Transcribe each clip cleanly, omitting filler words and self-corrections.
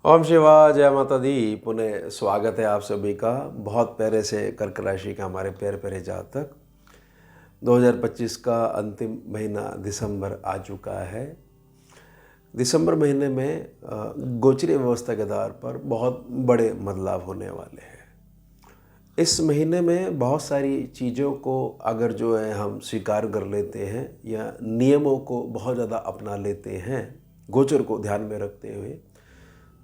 ओम शिवा जय माता दी। पुनः स्वागत है आप सभी का। बहुत प्यारे से कर्क राशि का हमारे प्यारे प्यारे जातक 2025 का अंतिम महीना दिसंबर आ चुका है। दिसंबर महीने में गोचरीय व्यवस्था के आधार पर बहुत बड़े बदलाव होने वाले हैं। इस महीने में बहुत सारी चीज़ों को अगर जो है हम स्वीकार कर लेते हैं या नियमों को बहुत ज़्यादा अपना लेते हैं गोचर को ध्यान में रखते हुए,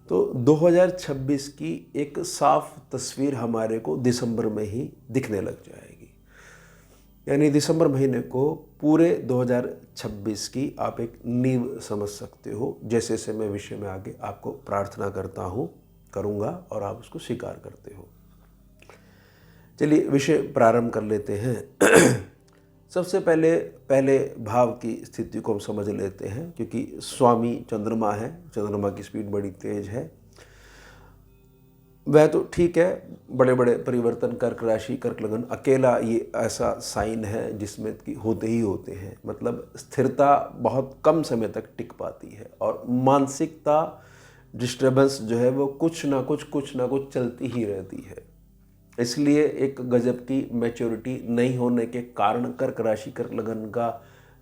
तो 2026 की एक साफ तस्वीर हमारे को दिसंबर में ही दिखने लग जाएगी। यानी दिसंबर महीने को पूरे 2026 की आप एक नींव समझ सकते हो, जैसे से मैं विषय में आगे आपको प्रार्थना करूँगा और आप उसको स्वीकार करते हो। चलिए विषय प्रारंभ कर लेते हैं। सबसे पहले भाव की स्थिति को हम समझ लेते हैं, क्योंकि स्वामी चंद्रमा है, चंद्रमा की स्पीड बड़ी तेज है। वह तो ठीक है, बड़े बड़े परिवर्तन कर्क राशि कर्क लगन अकेला ये ऐसा साइन है जिसमें कि होते ही होते हैं। मतलब स्थिरता बहुत कम समय तक टिक पाती है और मानसिकता डिस्टर्बेंस जो है वो कुछ ना कुछ चलती ही रहती है। इसलिए एक गजब की मैच्योरिटी नहीं होने के कारण कर्क राशि कर्क लगन का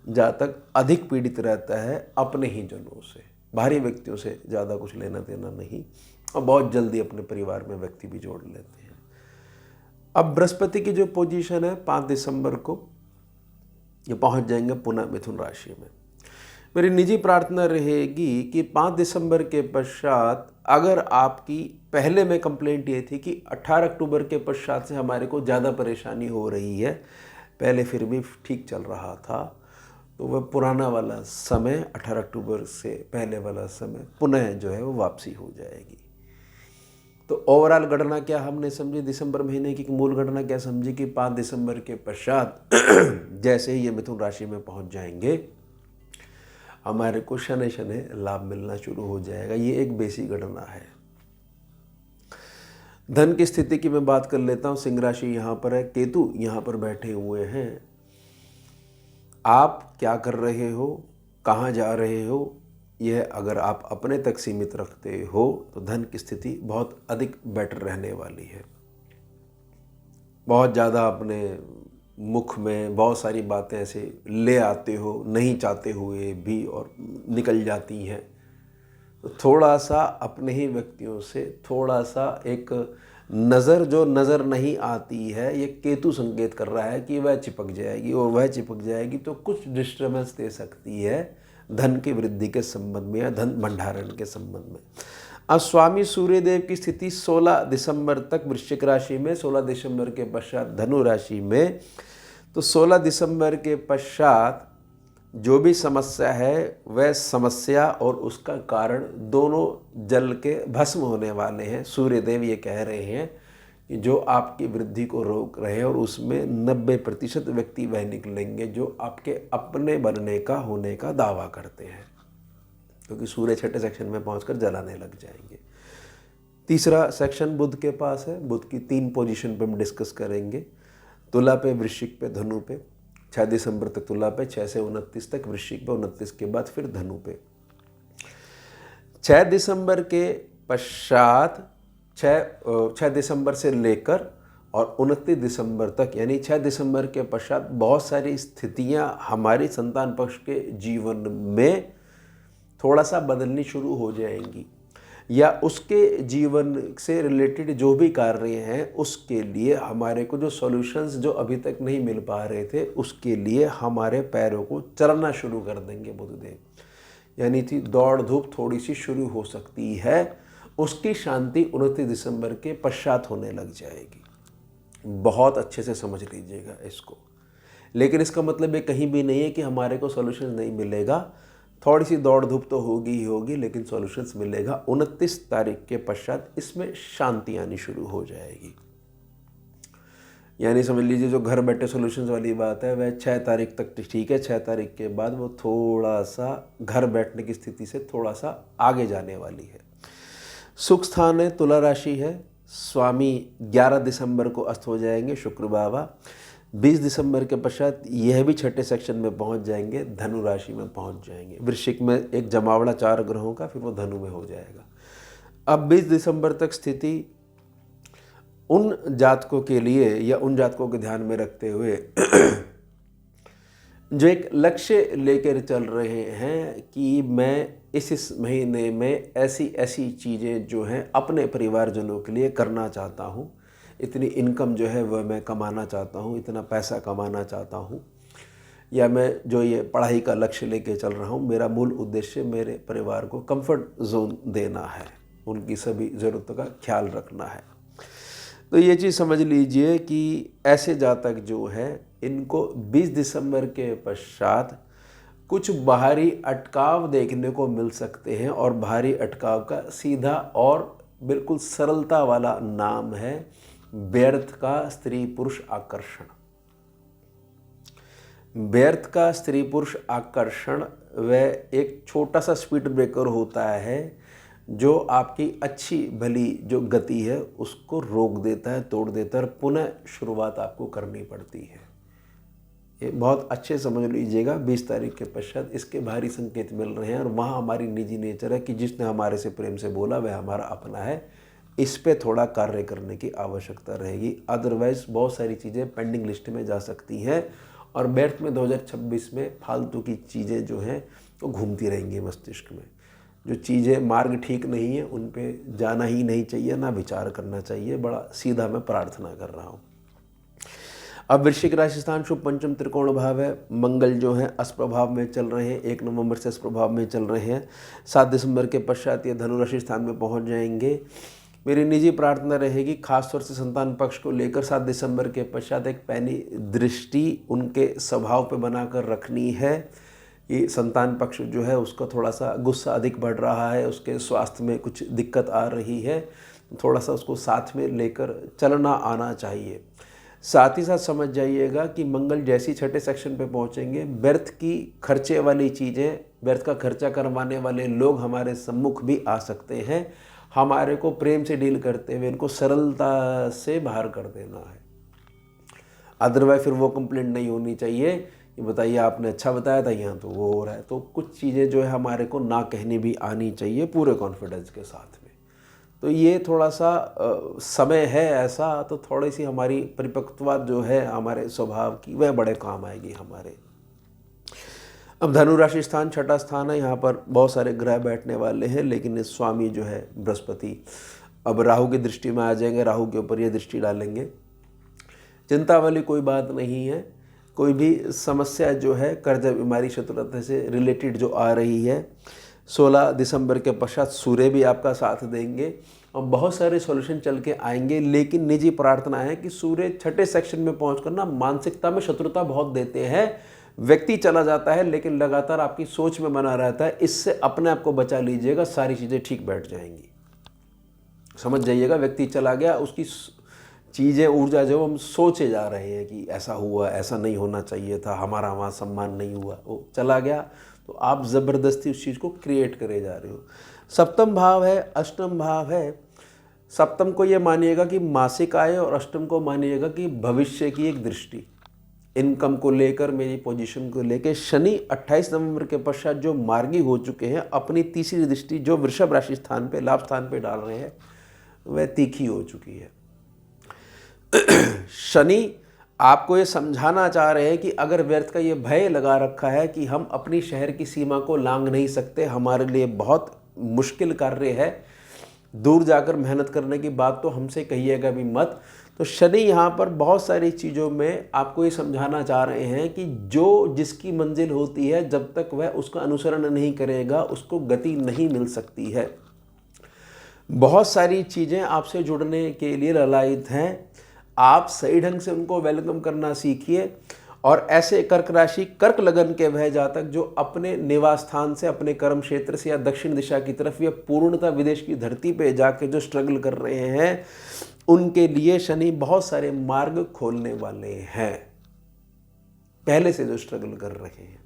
जातक अधिक पीड़ित रहता है अपने ही जनों से। बाहरी व्यक्तियों से ज़्यादा कुछ लेना देना नहीं, और बहुत जल्दी अपने परिवार में व्यक्ति भी जोड़ लेते हैं। अब बृहस्पति की जो पोजीशन है 5 दिसंबर को ये पहुंच जाएंगे पुनः मिथुन राशि में। मेरी निजी प्रार्थना रहेगी कि 5 दिसंबर के पश्चात, अगर आपकी पहले में कंप्लेंट ये थी कि 18 अक्टूबर के पश्चात से हमारे को ज़्यादा परेशानी हो रही है, पहले फिर भी ठीक चल रहा था, तो वह पुराना वाला समय 18 अक्टूबर से पहले वाला समय पुनः जो है वो वापसी हो जाएगी। तो ओवरऑल गणना क्या हमने समझी, दिसंबर महीने की मूल गणना क्या समझी कि 5 दिसंबर के पश्चात जैसे ही ये मिथुन राशि में पहुंच जाएंगे हमारे को शनै शनै लाभ मिलना शुरू हो जाएगा। ये एक बेसिक गणना है। धन की स्थिति की मैं बात कर लेता हूँ। सिंह राशि यहाँ पर है, केतु यहाँ पर बैठे हुए हैं। आप क्या कर रहे हो, कहाँ जा रहे हो, यह अगर आप अपने तक सीमित रखते हो तो धन की स्थिति बहुत अधिक बेटर रहने वाली है। बहुत ज़्यादा अपने मुख में बहुत सारी बातें ऐसे ले आते हो नहीं चाहते हुए भी और निकल जाती हैं। तो थोड़ा सा अपने ही व्यक्तियों से थोड़ा सा एक नज़र जो नज़र नहीं आती है, ये केतु संकेत कर रहा है कि वह चिपक जाएगी, और वह चिपक जाएगी तो कुछ डिस्टर्बेंस दे सकती है धन की वृद्धि के संबंध में या धन भंडारण के संबंध में। अब स्वामी सूर्यदेव की स्थिति 16 दिसंबर तक वृश्चिक राशि में, 16 दिसंबर के पश्चात धनु राशि में। तो 16 दिसंबर के पश्चात जो भी समस्या है वह समस्या और उसका कारण दोनों जल के भस्म होने वाले हैं। सूर्यदेव ये कह रहे हैं कि जो आपकी वृद्धि को रोक रहे हैं और उसमें 90% व्यक्ति वह निकलेंगे जो आपके अपने बनने का होने का दावा करते हैं, क्योंकि सूर्य छठे सेक्शन में पहुंचकर जलाने लग जाएंगे। तीसरा सेक्शन बुध के पास है। बुध की 3 पोजीशन पर हम डिस्कस करेंगे। तुला पे, वृश्चिक पे, धनु पे। 6 दिसंबर तक तुला पे, 6 से 29 तक वृश्चिक पे, 29 के बाद फिर धनु पे। 6 दिसंबर के पश्चात 6 दिसंबर से लेकर और 29 दिसंबर तक, यानी 6 दिसंबर के पश्चात बहुत सारी स्थितियां हमारी संतान पक्ष के जीवन में थोड़ा सा बदलनी शुरू हो जाएंगी, या उसके जीवन से रिलेटेड जो भी कार्य हैं उसके लिए हमारे को जो सॉल्यूशंस जो अभी तक नहीं मिल पा रहे थे उसके लिए हमारे पैरों को चलना शुरू कर देंगे बुधदेव। यानी कि दौड़ धूप थोड़ी सी शुरू हो सकती है, उसकी शांति 29 दिसंबर के पश्चात होने लग जाएगी। बहुत अच्छे से समझ लीजिएगा इसको। लेकिन इसका मतलब ये कहीं भी नहीं है कि हमारे को सॉल्यूशन नहीं मिलेगा। थोड़ी सी दौड़ धूप तो होगी ही होगी, लेकिन सॉल्यूशंस मिलेगा। 29 तारीख के पश्चात इसमें शांति आनी शुरू हो जाएगी। यानी समझ लीजिए जो घर बैठे सॉल्यूशंस वाली बात है वह 6 तारीख तक ठीक है। 6 तारीख के बाद वो थोड़ा सा घर बैठने की स्थिति से थोड़ा सा आगे जाने वाली है। सुख स्थान है, तुला राशि है। स्वामी 11 दिसंबर को अस्त हो जाएंगे, शुक्र बाबा। 20 दिसंबर के पश्चात यह भी छठे सेक्शन में पहुंच जाएंगे, धनु राशि में पहुंच जाएंगे। वृश्चिक में एक जमावड़ा 4 ग्रहों का, फिर वो धनु में हो जाएगा। अब 20 दिसंबर तक स्थिति उन जातकों के लिए या उन जातकों के ध्यान में रखते हुए जो एक लक्ष्य लेकर चल रहे हैं कि मैं इस महीने में ऐसी ऐसी चीज़ें जो हैं अपने परिवारजनों के लिए करना चाहता हूँ, इतनी इनकम जो है वह मैं कमाना चाहता हूँ, इतना पैसा कमाना चाहता हूँ, या मैं जो ये पढ़ाई का लक्ष्य लेके चल रहा हूँ, मेरा मूल उद्देश्य मेरे परिवार को कंफर्ट जोन देना है, उनकी सभी ज़रूरतों का ख्याल रखना है। तो ये चीज़ समझ लीजिए कि ऐसे जातक जो है इनको 20 दिसंबर के पश्चात कुछ बाहरी अटकाव देखने को मिल सकते हैं, और बाहरी अटकाव का सीधा और बिल्कुल सरलता वाला नाम है व्यर्थ का स्त्री पुरुष आकर्षण। व्यर्थ का स्त्री पुरुष आकर्षण वह एक छोटा सा स्पीड ब्रेकर होता है जो आपकी अच्छी भली जो गति है उसको रोक देता है, तोड़ देता है, और पुनः शुरुआत आपको करनी पड़ती है। ये बहुत अच्छे समझ लीजिएगा, 20 तारीख के पश्चात इसके भारी संकेत मिल रहे हैं, और वहाँ हमारी निजी नेचर है कि जिसने हमारे से प्रेम से बोला वह हमारा अपना है, इस पे थोड़ा कार्य करने की आवश्यकता रहेगी। अदरवाइज बहुत सारी चीज़ें पेंडिंग लिस्ट में जा सकती हैं, और व्यर्थ में 2026 में फालतू की चीज़ें जो हैं वो घूमती रहेंगी मस्तिष्क में। जो चीज़ें मार्ग ठीक नहीं है उन पे जाना ही नहीं चाहिए, ना विचार करना चाहिए। बड़ा सीधा मैं प्रार्थना कर रहा हूँ। अब वृश्चिक राशि स्थान शुभ पंचम त्रिकोण भाव है। मंगल जो है अष्टप्रभाव में चल रहे हैं, 1 नवंबर से अष्टप्रभाव में चल रहे हैं। 7 दिसंबर के पश्चात ये धनु राशि स्थान में पहुँच जाएंगे। मेरी निजी प्रार्थना रहेगी खासतौर से संतान पक्ष को लेकर 7 दिसंबर के पश्चात एक पैनी दृष्टि उनके स्वभाव पे बनाकर रखनी है कि संतान पक्ष जो है उसका थोड़ा सा गुस्सा अधिक बढ़ रहा है, उसके स्वास्थ्य में कुछ दिक्कत आ रही है, थोड़ा सा उसको साथ में लेकर चलना आना चाहिए। साथ ही साथ समझ जाइएगा कि मंगल जैसी छठे सेक्शन पे पहुंचेंगे, व्यर्थ की खर्चे वाली चीज़ें, व्यर्थ का खर्चा करवाने वाले लोग हमारे सम्मुख भी आ सकते हैं। हमारे को प्रेम से डील करते हुए इनको सरलता से बाहर कर देना है। अदरवाइज फिर वो कंप्लेंट नहीं होनी चाहिए कि बताइए आपने अच्छा बताया था, यहाँ तो वो हो रहा है। तो कुछ चीज़ें जो है हमारे को ना कहनी भी आनी चाहिए पूरे कॉन्फिडेंस के साथ में। तो ये थोड़ा सा समय है ऐसा, तो थोड़ी सी हमारी परिपक्वता जो है हमारे स्वभाव की वह बड़े काम आएगी हमारे। अब धनु राशि स्थान छठा स्थान है, यहाँ पर बहुत सारे ग्रह बैठने वाले हैं, लेकिन इस स्वामी जो है बृहस्पति अब राहु की दृष्टि में आ जाएंगे, राहु के ऊपर ये दृष्टि डालेंगे। चिंता वाली कोई बात नहीं है। कोई भी समस्या जो है कर्जा बीमारी शत्रुता से रिलेटेड जो आ रही है, 16 दिसंबर के पश्चात सूर्य भी आपका साथ देंगे और बहुत सारे सॉल्यूशन चल के आएंगे। लेकिन निजी प्रार्थना है कि सूर्य छठे सेक्शन में पहुंचकर ना मानसिकता में शत्रुता बहुत देते हैं। व्यक्ति चला जाता है लेकिन लगातार आपकी सोच में बना रहता है, इससे अपने आप को बचा लीजिएगा, सारी चीज़ें ठीक बैठ जाएंगी। समझ जाइएगा, व्यक्ति चला गया, उसकी चीज़ें ऊर्जा जो हम सोचे जा रहे हैं कि ऐसा हुआ, ऐसा नहीं होना चाहिए था, हमारा वहाँ सम्मान नहीं हुआ, वो चला गया, तो आप ज़बरदस्ती उस चीज़ को क्रिएट करे जा रहे हो। सप्तम भाव है, अष्टम भाव है। सप्तम को ये मानिएगा कि मासिक आय, और अष्टम को मानिएगा कि भविष्य की एक दृष्टि, इनकम को लेकर, मेरी पोजीशन को लेकर। शनि 28 नवंबर के पश्चात जो मार्गी हो चुके हैं, अपनी तीसरी दृष्टि जो वृषभ राशि स्थान पे, लाभ स्थान पे डाल रहे हैं, वह तीखी हो चुकी है। शनि आपको ये समझाना चाह रहे हैं कि अगर व्यर्थ का ये भय लगा रखा है कि हम अपनी शहर की सीमा को लांघ नहीं सकते, हमारे लिए बहुत मुश्किल कार्य है, दूर जाकर मेहनत करने की बात तो हमसे कहिएगा भी मत। तो शनि यहाँ पर बहुत सारी चीज़ों में आपको ये समझाना चाह रहे हैं कि जो जिसकी मंजिल होती है, जब तक वह उसका अनुसरण नहीं करेगा उसको गति नहीं मिल सकती है। बहुत सारी चीज़ें आपसे जुड़ने के लिए ललायित हैं, आप सही ढंग से उनको वेलकम करना सीखिए। और ऐसे कर्क राशि, कर्क लगन के वह जातक जो अपने निवास स्थान से, अपने कर्म क्षेत्र से या दक्षिण दिशा की तरफ या पूर्णतः विदेश की धरती पे जाके जो स्ट्रगल कर रहे हैं, उनके लिए शनि बहुत सारे मार्ग खोलने वाले हैं, पहले से जो स्ट्रगल कर रहे हैं।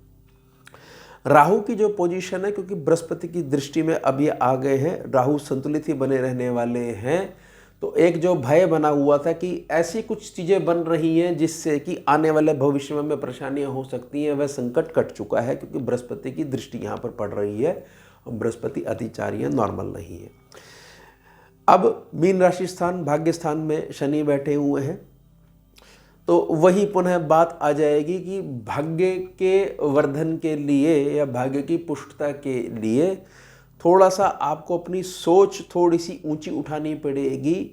राहु की जो पोजीशन है, क्योंकि बृहस्पति की दृष्टि में अब ये आ गए हैं, राहु संतुलित ही बने रहने वाले हैं। तो एक जो भय बना हुआ था कि ऐसी कुछ चीज़ें बन रही हैं जिससे कि आने वाले भविष्य में परेशानियां हो सकती हैं, वह संकट कट चुका है, क्योंकि बृहस्पति की दृष्टि यहाँ पर पड़ रही है और बृहस्पति अतिचारी है, नॉर्मल नहीं है। अब मीन राशि स्थान भाग्य स्थान में शनि बैठे हुए हैं, तो वही पुनः बात आ जाएगी कि भाग्य के वर्धन के लिए या भाग्य की पुष्टता के लिए थोड़ा सा आपको अपनी सोच थोड़ी सी ऊंची उठानी पड़ेगी।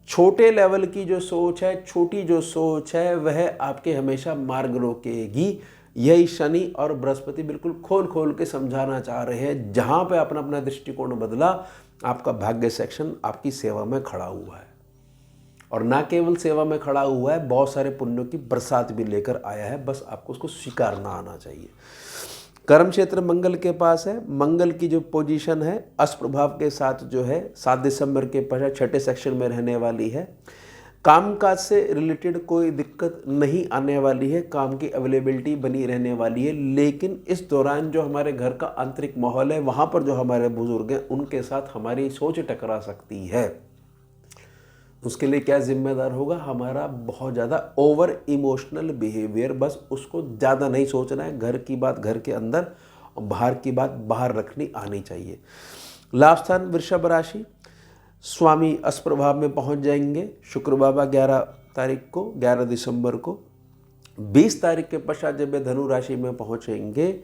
छोटे लेवल की जो सोच है, छोटी जो सोच है, वह आपके हमेशा मार्ग रोकेगी। यही शनि और बृहस्पति बिल्कुल खोल खोल के समझाना चाह रहे हैं। जहां पे अपना अपना दृष्टिकोण बदला, आपका भाग्य सेक्शन आपकी सेवा में खड़ा हुआ है, और ना केवल सेवा में खड़ा हुआ है, बहुत सारे पुण्यों की बरसात भी लेकर आया है। बस आपको उसको स्वीकारना आना चाहिए। कर्म क्षेत्र मंगल के पास है। मंगल की जो पोजीशन है अष्ट प्रभाव के साथ जो है 7 दिसंबर के पश्चात छठे सेक्शन में रहने वाली है। कामकाज से रिलेटेड कोई दिक्कत नहीं आने वाली है, काम की अवेलेबिलिटी बनी रहने वाली है। लेकिन इस दौरान जो हमारे घर का आंतरिक माहौल है, वहाँ पर जो हमारे बुजुर्ग हैं उनके साथ हमारी सोच टकरा सकती है। उसके लिए क्या जिम्मेदार होगा? हमारा बहुत ज़्यादा ओवर इमोशनल बिहेवियर। बस उसको ज़्यादा नहीं सोचना है। घर की बात घर के अंदर और बाहर की बात बाहर रखनी आनी चाहिए। लाभ स्थान वृषभ राशि, स्वामी अष्ट प्रभाव में पहुंच जाएंगे शुक्र बाबा 11 तारीख को, 11 दिसंबर को। 20 तारीख के पश्चात जब वे धनु राशि में पहुंचेंगे,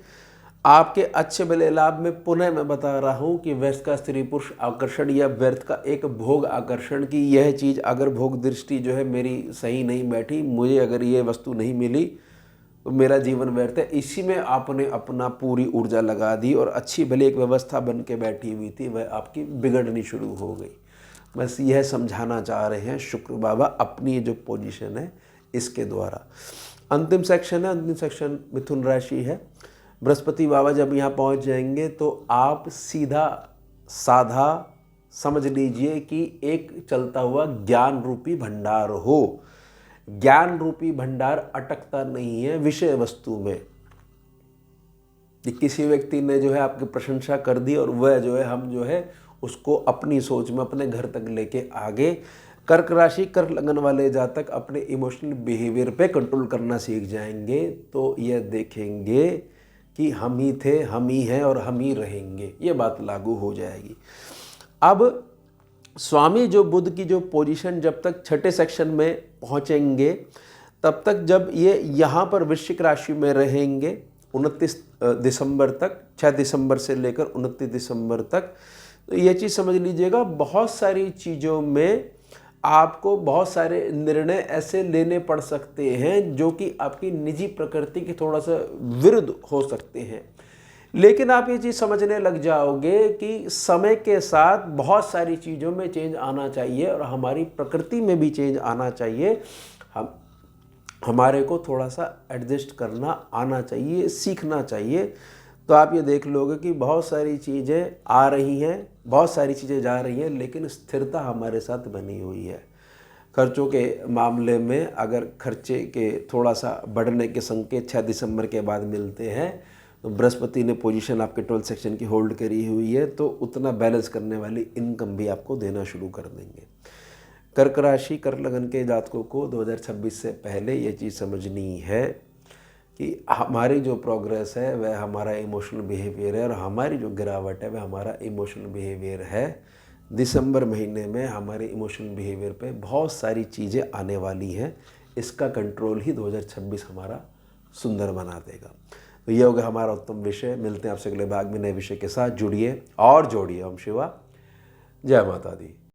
आपके अच्छे भले लाभ में पुनः मैं बता रहा हूं कि व्यर्थ का स्त्री पुरुष आकर्षण या व्यर्थ का एक भोग आकर्षण की यह चीज़, अगर भोग दृष्टि जो है मेरी सही नहीं बैठी, मुझे अगर ये वस्तु नहीं मिली तो मेरा जीवन व्यर्थ है, इसी में आपने अपना पूरी ऊर्जा लगा दी और अच्छी भले एक व्यवस्था बन के बैठी हुई थी, वह आपकी बिगड़नी शुरू हो गई। बस यह समझाना चाह रहे हैं शुक्र बाबा अपनी जो पोजीशन है इसके द्वारा। अंतिम सेक्शन है, अंतिम सेक्शन मिथुन राशि है। बृहस्पति बाबा जब यहाँ पहुँच जाएंगे तो आप सीधा साधा समझ लीजिए कि एक चलता हुआ ज्ञान रूपी भंडार हो। ज्ञान रूपी भंडार अटकता नहीं है विषय वस्तु में कि किसी व्यक्ति ने जो है आपकी प्रशंसा कर दी और वह जो है हम जो है उसको अपनी सोच में अपने घर तक लेके आगे। कर्क राशि कर्क लगन वाले जातक अपने इमोशनल बिहेवियर पे कंट्रोल करना सीख जाएंगे तो यह देखेंगे कि हम ही थे, हम ही हैं और हम ही रहेंगे। ये बात लागू हो जाएगी। अब स्वामी जो बुध की जो पोजीशन जब तक छठे सेक्शन में पहुंचेंगे, तब तक जब ये यहाँ पर वृश्चिक राशि में रहेंगे 29 दिसंबर तक, 6 दिसंबर से लेकर 29 दिसंबर तक, तो ये चीज़ समझ लीजिएगा बहुत सारी चीज़ों में आपको बहुत सारे निर्णय ऐसे लेने पड़ सकते हैं जो कि आपकी निजी प्रकृति के थोड़ा सा विरुद्ध हो सकते हैं। लेकिन आप ये चीज़ समझने लग जाओगे कि समय के साथ बहुत सारी चीज़ों में चेंज आना चाहिए और हमारी प्रकृति में भी चेंज आना चाहिए। हमारे को थोड़ा सा एडजस्ट करना आना चाहिए, सीखना चाहिए। तो आप ये देख लोगे कि बहुत सारी चीज़ें आ रही हैं, बहुत सारी चीज़ें जा रही हैं, लेकिन स्थिरता हमारे साथ बनी हुई है। खर्चों के मामले में अगर खर्चे के थोड़ा सा बढ़ने के संकेत 6 दिसंबर के बाद मिलते हैं, तो बृहस्पति ने पोजीशन आपके 12 सेक्शन की होल्ड करी हुई है, तो उतना बैलेंस करने वाली इनकम भी आपको देना शुरू कर देंगे। कर्क राशि कर्क लगन के जातकों को 2026 से पहले ये चीज़ समझनी है कि हमारी जो प्रोग्रेस है वह हमारा इमोशनल बिहेवियर है और हमारी जो गिरावट है वह हमारा इमोशनल बिहेवियर है। दिसंबर महीने में हमारे इमोशनल बिहेवियर पे बहुत सारी चीज़ें आने वाली हैं। इसका कंट्रोल ही 2026 हमारा सुंदर बना देगा। तो ये होगा हमारा उत्तम विषय। मिलते हैं आपसे अगले भाग में नए विषय के साथ। जुड़िए और जोड़िए। ओम शिवा, जय माता दी।